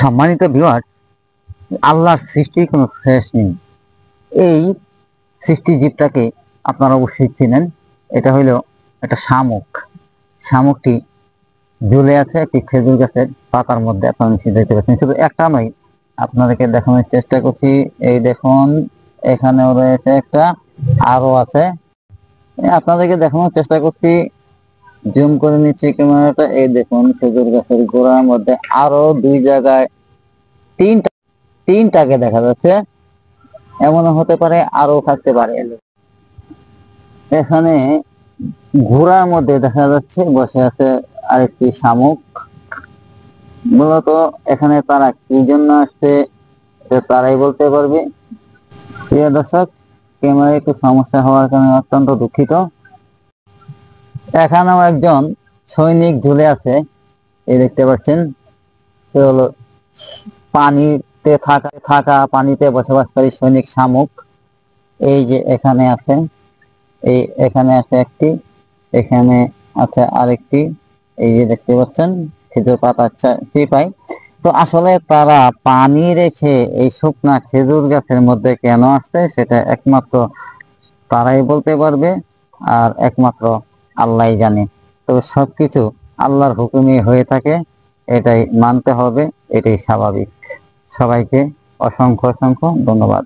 সম্মানিত ভিউয়ার, আল্লাহর সৃষ্টির কোনো শেষ নেই। এই সৃষ্টি জীবটাকে আপনারা অবশ্যই চিনেন। এটা হইল একটা শামুক। শামুকটি ঝুলে আছে একটি খেজুর গাছের পাতার মধ্যে। আপনারা নিশ্চয়ই দেখতে পাচ্ছেন। শুধু একটা নয়, আপনাদেরকে দেখানোর চেষ্টা করছি। এই দেখুন, এখানেও রয়েছে একটা, আরো আছে। আপনাদেরকে দেখানোর চেষ্টা করছি, জুম করে নিচ্ছি ক্যামেরাটা। এই দেখুন, খেজুর গাছের গোড়ার মধ্যে আরো দুই জায়গায় তিনটাকে দেখা যাচ্ছে। এমনও হতে পারে আরো থাকতে পারে। এখানে ঘোড়ার মধ্যে দেখা যাচ্ছে বসে আছে আরেকটি শামুক। মূলত এখানে তারা কি জন্য আসছে তারাই বলতে পারবে। প্রিয় দর্শক, ক্যামেরায় একটু সমস্যা হওয়ার কারণে অত্যন্ত দুঃখিত। এখানেও একজন সৈনিক ঝুলে আছে, এই দেখতে পাচ্ছেন। সে হলো পানিতে থাকা পানিতে বসবাসকারী সৈনিক শামুক। এই যে এখানে আছে, এখানে আছে একটি, এখানে আছে আরেকটি। এই যে দেখতে পাচ্ছেন, খেজুর পাতা চিপাই। তো আসলে তারা পানি রেখে এই শুকনা খেজুর গাছের মধ্যে কেন আসছে সেটা একমাত্র তারাই বলতে পারবে, আর একমাত্র আল্লাহই জানে। তো সবকিছু আল্লাহর হুকুমে হয়ে থাকে, এটাই মানতে হবে, এটাই স্বাভাবিক। সবাইকে অসংখ্য অসংখ্য ধন্যবাদ।